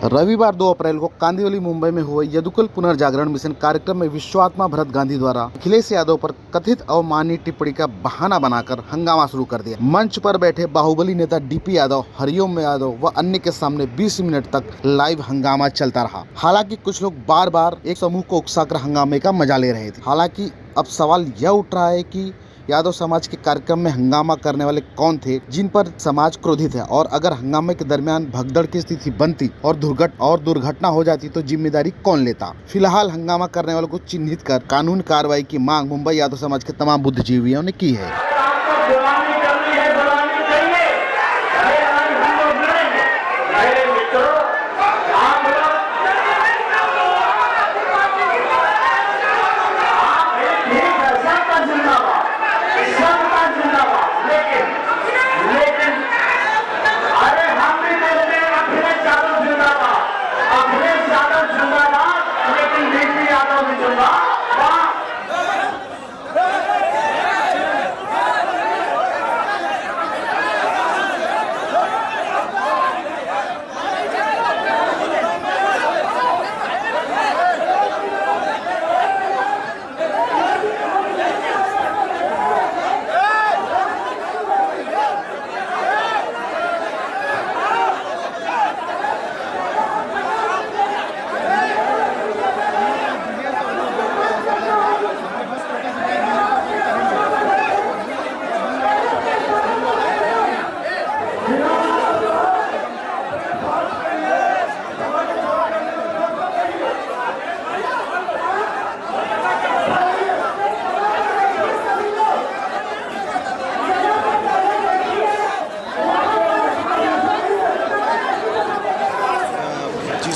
रविवार 2 अप्रैल को कांदिवली मुंबई में हुए यदुकुल पुनर्जागरण मिशन कार्यक्रम में विश्वात्मा भरत गांधी द्वारा अखिलेश यादव पर कथित अवमाननीय टिप्पणी का बहाना बनाकर हंगामा शुरू कर दिया। मंच पर बैठे बाहुबली नेता डीपी यादव, हरिओम यादव व अन्य के सामने 20 मिनट तक लाइव हंगामा चलता रहा। हालांकि कुछ लोग बार बार एक समूह को उकसाकर हंगामे का मजा ले रहे थे। हालांकि अब सवाल यह उठ रहा है कि यादव समाज के कार्यक्रम में हंगामा करने वाले कौन थे, जिन पर समाज क्रोधित है, और अगर हंगामे के दरमियान भगदड़ की स्थिति बनती और दुर्घटना हो जाती तो जिम्मेदारी कौन लेता। फिलहाल हंगामा करने वालों को चिन्हित कर कानून कार्रवाई की मांग मुंबई यादव समाज के तमाम बुद्धिजीवियों ने की है।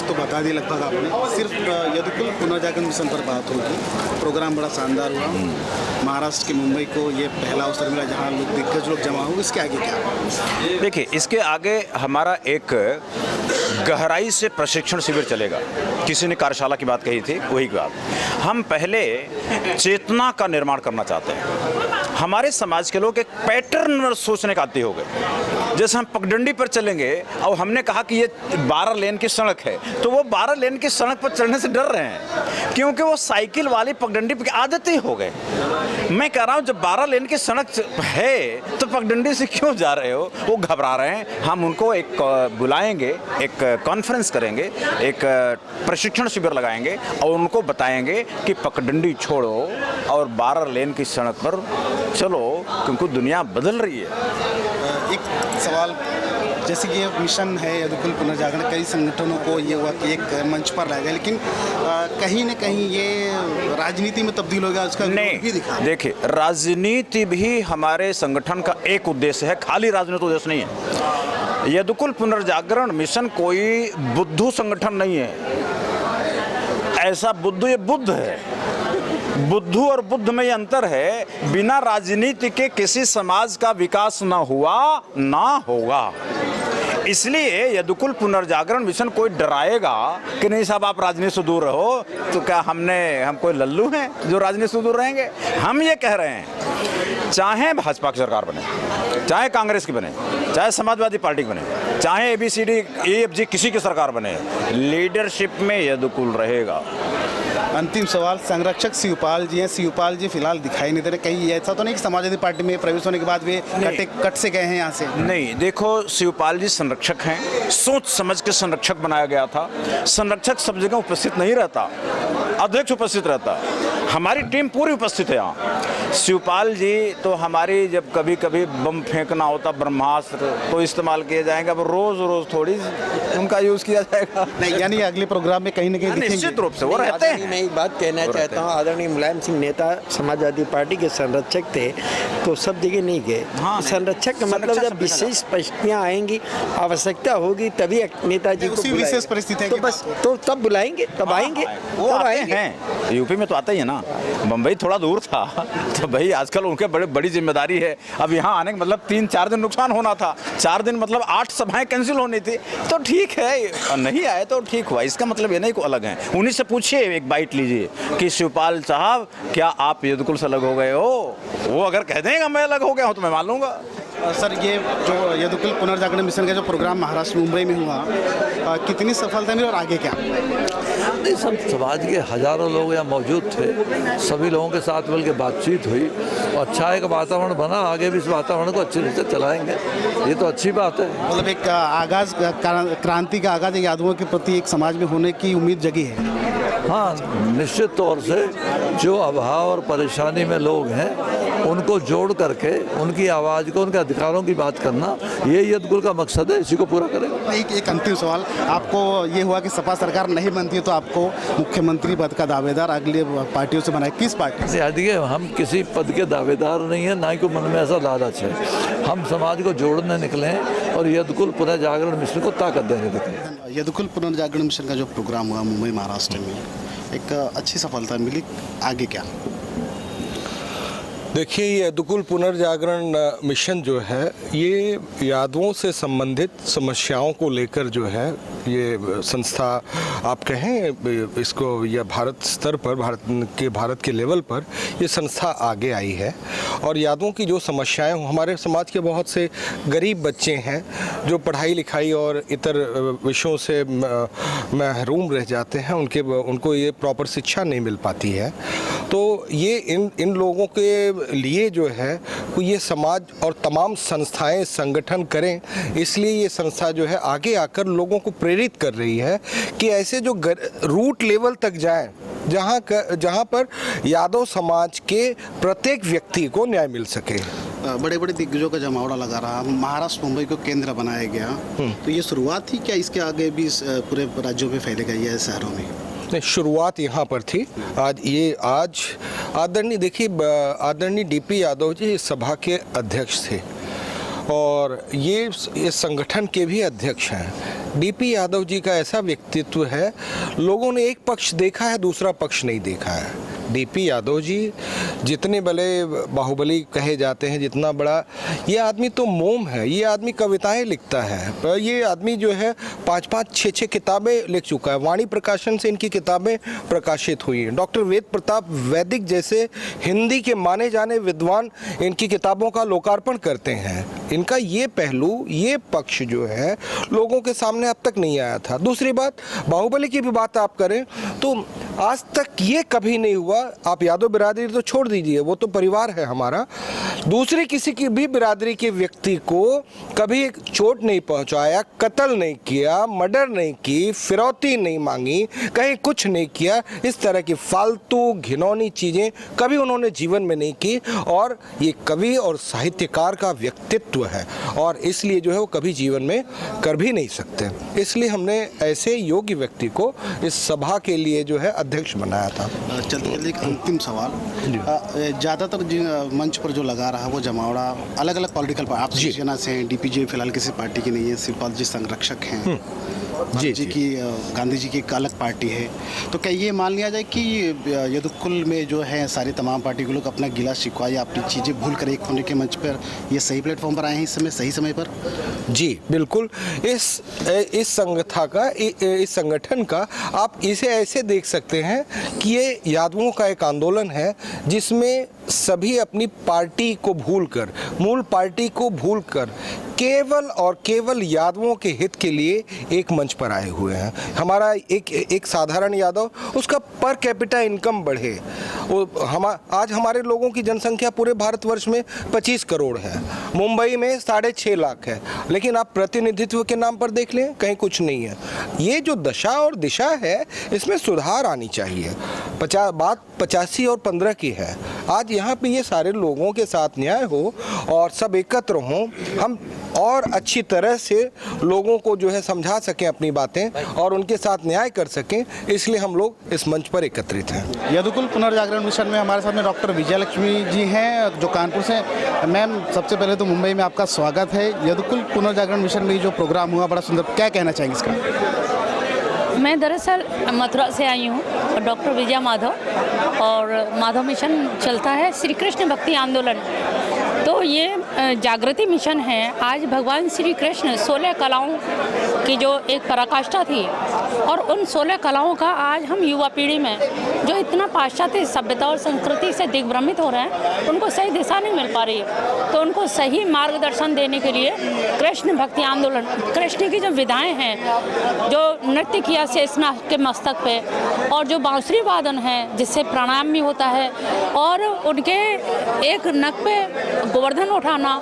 तो बता दी लगभग आपने। सिर्फ यदुकुल पुनर्जागरण मिशन पर बात होगी। प्रोग्राम बड़ा शानदार हुआ। महाराष्ट्र के मुंबई को ये पहला अवसर मिला जहां दिग्गज लोग जमा हुए। इसके आगे क्या? देखिए, इसके आगे हमारा एक गहराई से प्रशिक्षण शिविर चलेगा। किसी ने कार्यशाला की बात कही थी, वही बात। हम पहले चेतना का निर्माण करना चाहते हैं। हमारे समाज के लोग एक पैटर्न सोचने का आदी हो गए। जैसे हम पगडंडी पर चलेंगे और हमने कहा कि ये 12 लेन की सड़क है, तो वो 12 लेन की सड़क पर चढ़ने से डर रहे हैं, क्योंकि वो साइकिल वाली पगडंडी की आदत ही हो गए। मैं कह रहा हूँ, जब 12 लेन की सड़क है तो पगडंडी से क्यों जा रहे हो? वो घबरा रहे हैं। हम उनको एक बुलाएंगे, एक कॉन्फ्रेंस करेंगे, एक प्रशिक्षण शिविर लगाएंगे और उनको बताएंगे कि पगडंडी छोड़ो और 12 लेन की सड़क पर चलो, क्योंकि दुनिया बदल रही है। एक सवाल, जैसे कि ये मिशन है यदुकुल पुनर्जागरण, कई संगठनों को ये हुआ कि एक मंच पर लाया गया, लेकिन कहीं न कहीं ये राजनीति में तब्दील हो गया। उसका नहीं, देखिए, राजनीति भी हमारे संगठन का एक उद्देश्य है, खाली राजनीतिक उद्देश्य नहीं है। यदुकुल पुनर्जागरण मिशन कोई बुद्धू संगठन नहीं है। ऐसा बुद्धू, ये बुद्ध है। बुद्धू और बुद्ध में ये अंतर है। बिना राजनीति के किसी समाज का विकास ना हुआ ना होगा। इसलिए यदुकुल पुनर्जागरण मिशन कोई डराएगा कि नहीं साहब आप राजनीति से दूर रहो, तो क्या हम कोई लल्लू हैं जो राजनीति से दूर रहेंगे? हम ये कह रहे हैं, चाहे भाजपा की सरकार बने, चाहे कांग्रेस की बने, चाहे समाजवादी पार्टी की बने, चाहे ABCD EFG किसी की सरकार बने, लीडरशिप में यदुकुल रहेगा। अंतिम सवाल, संरक्षक शिवपाल जी हैं। शिवपाल जी फिलहाल दिखाई नहीं दे रहे। कहीं ऐसा तो नहीं कि समाजवादी पार्टी में प्रवेश होने के बाद वे कट से गए हैं यहाँ से? नहीं, देखो, शिवपाल जी संरक्षक हैं। सोच समझ के संरक्षक बनाया गया था। संरक्षक सब जगह उपस्थित नहीं रहता, अध्यक्ष उपस्थित रहता। हमारी टीम पूरी उपस्थित है यहाँ। शिवपाल जी तो हमारी, जब कभी कभी बम फेंकना होता, ब्रह्मास्त्र तो इस्तेमाल किए जाएंगे। अब रोज रोज थोड़ी उनका यूज किया जाएगा। नहीं, यानी अगले प्रोग्राम में कहीं ना कहीं निश्चित रूप से वो रहते हैं। मैं एक बात कहना चाहता हूँ, आदरणीय मुलायम सिंह नेता समाजवादी पार्टी के संरक्षक थे, तो सब जगह नहीं गए। संरक्षक का मतलब जब विशेष परिस्थितियाँ आएंगी, आवश्यकता होगी, तभी नेताजी को विशेष परिस्थिति तो बस तो तब बुलाएंगे, तब आएंगे। वो आते हैं, यूपी में तो आता ही है ना। बम्बई थोड़ा दूर था, तो भाई आजकल उनके बड़ी जिम्मेदारी है। अब यहाँ आने का मतलब 3-4 दिन नुकसान होना था, 4 दिन मतलब 8 सभाएं कैंसिल होनी थी। तो ठीक है, नहीं आए तो ठीक हुआ। इसका मतलब ये नहीं को अलग है। उन्हीं से पूछिए, एक बाइट लीजिए कि शिवपाल साहब क्या आप यदुकुल से अलग हो गए हो? वो अगर कह देंगे मैं अलग हो गया हूँ तो मैं मान लूँगा। सर ये जो यदुकुल पुनर्जागरण मिशन का जो प्रोग्राम महाराष्ट्र मुंबई में हुआ, कितनी सफलता मिली और आगे क्या? नहीं, सब समाज के हजारों लोग यहाँ मौजूद थे, सभी लोगों के साथ मिलकर बातचीत हुई और अच्छा एक वातावरण बना। आगे भी इस वातावरण को अच्छे से चलाएंगे, ये तो अच्छी बात है। मतलब एक आगाज क्रांति का आगाज यादवों के प्रति एक समाज में होने की उम्मीद जगी है। हाँ, निश्चित तौर से जो अभाव और परेशानी में लोग हैं उनको जोड़ करके उनकी आवाज़ को, उनके अधिकारों की बात करना, ये यदुकुल का मकसद है, इसी को पूरा करेगा। एक अंतिम सवाल, आपको ये हुआ कि सपा सरकार नहीं बनती है तो आपको मुख्यमंत्री पद का दावेदार अगले पार्टियों से बनाए, किस पार्टी से? देखिए, हम किसी पद के दावेदार नहीं है, ना ही कोई मन में ऐसा लालच है। हम समाज को जोड़ने निकले हैं और यदुकुल पुनर्जागरण मिशन को ताकत देने निकले हैं। यदुकुल पुनर्जागरण मिशन का जो प्रोग्राम हुआ मुंबई महाराष्ट्र में, एक अच्छी सफलता मिली, आगे क्या? देखिए, ये यदुकुल पुनर्जागरण मिशन जो है ये यादवों से संबंधित समस्याओं को लेकर जो है ये संस्था, आप कहें इसको, या भारत स्तर पर, भारत के लेवल पर ये संस्था आगे आई है। और यादवों की जो समस्याएं, हमारे समाज के बहुत से गरीब बच्चे हैं जो पढ़ाई लिखाई और इतर विषयों से महरूम रह जाते हैं, उनको ये प्रॉपर शिक्षा नहीं मिल पाती है। तो ये इन लोगों के लिए जो है ये समाज और तमाम संस्थाएं संगठन करें, इसलिए ये संस्था जो है आगे आकर लोगों को प्रेरित कर रही है कि ऐसे जो रूट लेवल तक जाएं, जहां पर यादव समाज के प्रत्येक व्यक्ति को न्याय मिल सके। बड़े बड़े दिग्गजों का जमावड़ा लगा रहा, महाराष्ट्र मुंबई को केंद्र बनाया गया, तो ये शुरुआत थी क्या? इसके आगे भी पूरे राज्यों में फैलेगा ये शहरों में? शुरुआत यहाँ पर थी। आज आदरणीय, देखिए, आदरणीय डीपी यादव जी इस सभा के अध्यक्ष थे और ये इस संगठन के भी अध्यक्ष हैं। डीपी यादव जी का ऐसा व्यक्तित्व है, लोगों ने एक पक्ष देखा है, दूसरा पक्ष नहीं देखा है। डीपी यादव जी जितने बड़े बाहुबली कहे जाते हैं, जितना बड़ा ये आदमी तो मोम है। ये आदमी कविताएं लिखता है, ये आदमी जो है 5-5, 6-6 किताबें लिख चुका है। वाणी प्रकाशन से इनकी किताबें प्रकाशित हुई हैं। डॉक्टर वेद प्रताप वैदिक जैसे हिंदी के माने जाने विद्वान इनकी किताबों का लोकार्पण करते हैं। इनका ये पहलू, ये पक्ष जो है लोगों के सामने अब तक नहीं आया था। दूसरी बात, बाहुबली की भी बात आप करें तो आज तक ये कभी नहीं हुआ, आप यादव बिरादरी तो छोड़ दीजिए, वो तो परिवार है हमारा, दूसरी किसी की भी बिरादरी के व्यक्ति को कभी चोट नहीं पहुंचाया, कत्ल नहीं किया, मर्डर नहीं की, फिरौती नहीं मांगी, कहीं कुछ नहीं किया। इस तरह की फालतू घिनौनी चीज़ें कभी उन्होंने जीवन में नहीं की। और ये कवि और साहित्यकार का व्यक्तित्व है और इसलिए जो है वो कभी जीवन में कर भी नहीं सकते। इसलिए हमने ऐसे योग्य व्यक्ति को इस सभा के लिए जो है अध्यक्ष बनाया था। चलते चलते एक अंतिम सवाल, ज़्यादातर मंच पर जो लगा रहा वो जमावड़ा अलग अलग पॉलिटिकल पार्टी, आप शिवसेना से हैं, डीपीजे फिलहाल किसी पार्टी की नहीं है, शिवपाल जी संरक्षक हैं, जी की गांधी जी की एक अलग पार्टी है, तो क्या ये मान लिया जाए कि यदुकुल में जो है सारी तमाम पार्टी के लोग अपना गिला शिकवा या अपनी चीज़ें भूल कर एक होने के मंच पर ये सही प्लेटफॉर्म पर आए हैं इस समय, सही समय पर? जी बिल्कुल। इस संगठन का आप इसे ऐसे देख सकते हैं कि ये यादवों का एक आंदोलन है जिसमें सभी अपनी पार्टी को भूलकर, मूल पार्टी को भूलकर केवल और केवल यादवों के हित के लिए एक मंच पर आए हुए हैं। हमारा एक साधारण यादव, उसका पर कैपिटा इनकम बढ़े। आज हमारे लोगों की जनसंख्या पूरे भारतवर्ष में 25 करोड़ है, मुंबई में 6.5 लाख है, लेकिन आप प्रतिनिधित्व के नाम पर देख लें, कहीं कुछ नहीं है। ये जो दशा और दिशा है, इसमें सुधार आनी चाहिए। बात 85 और 15 की है। आज यहाँ पे ये सारे लोगों के साथ न्याय हो और सब एकत्र हों, हम और अच्छी तरह से लोगों को जो है समझा सकें अपनी बातें और उनके साथ न्याय कर सकें, इसलिए हम लोग इस मंच पर एकत्रित हैं। यदुकुल पुनर्जागरण मिशन में हमारे साथ में डॉक्टर विजयलक्ष्मी जी हैं जो कानपुर से। मैम, सबसे पहले तो मुंबई में आपका स्वागत है। यदुकुल पुनर्जागरण मिशन में जो प्रोग्राम हुआ बड़ा सुंदर, क्या कहना चाहेंगे इसका? मैं दरअसल मथुरा से आई हूँ और डॉक्टर विजय माधव, और माधव मिशन चलता है श्री कृष्ण भक्ति आंदोलन तो ये जागृति मिशन है। आज भगवान श्री कृष्ण 16 कलाओं की जो एक पराकाष्ठा थी, और उन 16 कलाओं का आज हम युवा पीढ़ी में जो इतना पाश्चात्य सभ्यता और संस्कृति से दिग्भ्रमित हो रहे हैं, उनको सही दिशा नहीं मिल पा रही है। तो उनको सही मार्गदर्शन देने के लिए कृष्ण भक्ति आंदोलन, कृष्ण की जो विधाएं हैं, जो नृत्य किया शेषनाग के मस्तक पे, और जो बांसुरी वादन है जिससे प्राणायाम भी होता है, और उनके एक नक पे गोवर्धन उठाना,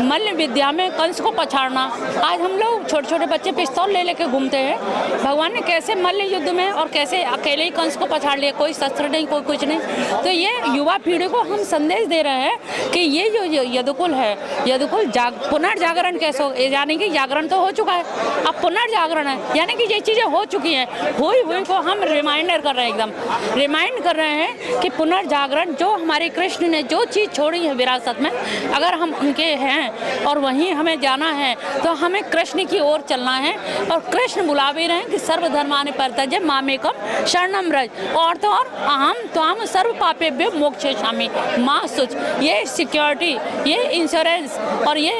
मल्ल विद्या में कंस को पछाड़ना। आज हम लोग छोटे छोटे बच्चे पिस्तौल ले लेके घूमते हैं। भगवान ने कैसे मल्ल युद्ध में और कैसे अकेले ही कंस को पछाड़ लिया, कोई शस्त्र नहीं, कोई कुछ नहीं। तो ये युवा पीढ़ी को हम संदेश दे रहे हैं कि ये जो यदुकुल है, यदुकुल पुनर्जागरण कैसे हो, यानी कि जागरण तो हो चुका है, अब पुनर्जागरण है, यानी कि ये चीज़ें हो चुकी हैं, हुई को हम रिमाइंडर कर रहे हैं, एकदम रिमाइंड कर रहे हैं कि पुनर्जागरण, जो हमारे कृष्ण ने जो चीज़ छोड़ी है विरासत में, अगर हम उनके हैं और वहीं हमें जाना है तो हमें कृष्ण की ओर चलना है। और कृष्ण बुला भी रहे हैं कि सर्वधर्मानि परित्यज्य मामेकम शरणम व्रज, और तो और अहम त्वाम सर्व पापेभ्यो मोक्षयिष्यामि मां शुच। ये सिक्योरिटी, ये इंश्योरेंस, और ये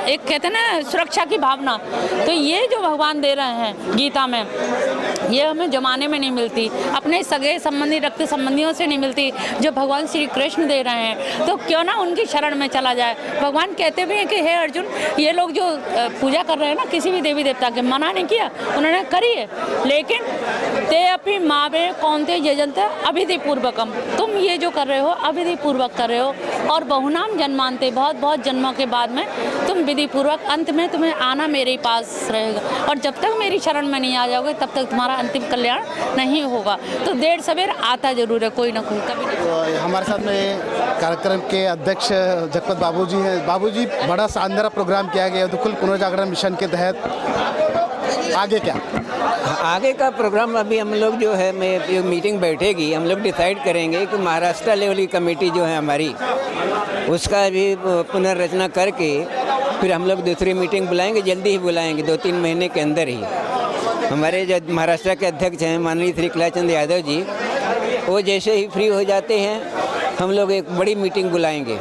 एक कहते हैं ना सुरक्षा की भावना, तो ये जो भगवान दे रहे हैं गीता में, ये हमें जमाने में नहीं मिलती, अपने सगे संबंधी रक्त संबंधियों से नहीं मिलती, जो भगवान श्री कृष्ण दे रहे हैं। तो क्यों ना उनकी शरण में चला जाए। भगवान कहते भी हैं कि हे अर्जुन, ये लोग जो पूजा कर रहे हैं ना किसी भी देवी देवता के, मना नहीं किया, उन्होंने करी है, लेकिन ते अपि मावे कौनते यजंत अभिधि पूर्वकम, तुम ये जो कर रहे हो अभिधि पूर्वक कर रहे हो, और बहुनाम जन्मांते, बहुत बहुत जन्मों के बाद में तुम विधि पूर्वक, अंत में तुम्हें आना मेरे पास रहेगा, और जब तक मेरी शरण में नहीं आ जाओगे तब तक तुम्हारा अंतिम कल्याण नहीं होगा। तो देर सवेर आता जरूर है कोई ना कोई, कभी नहीं। तो हमारे साथ में कार्यक्रम के अध्यक्ष जगपत बाबू जी हैं। बाबू जी, बड़ा शानदार प्रोग्राम किया गया यदुकुल पुनर्जागरण मिशन के तहत, आगे क्या? आगे का प्रोग्राम अभी हम लोग जो है में मीटिंग बैठेगी, हम लोग डिसाइड करेंगे कि महाराष्ट्र लेवल की कमेटी जो है हमारी, उसका भी पुनर्रचना करके फिर हम लोग दूसरी मीटिंग बुलाएंगे, जल्दी ही बुलाएंगे, 2-3 महीने के अंदर ही। हमारे जो महाराष्ट्र के अध्यक्ष हैं माननीय श्री कैलाशचंद्र यादव जी, वो जैसे ही फ्री हो जाते हैं हम लोग एक बड़ी मीटिंग बुलाएंगे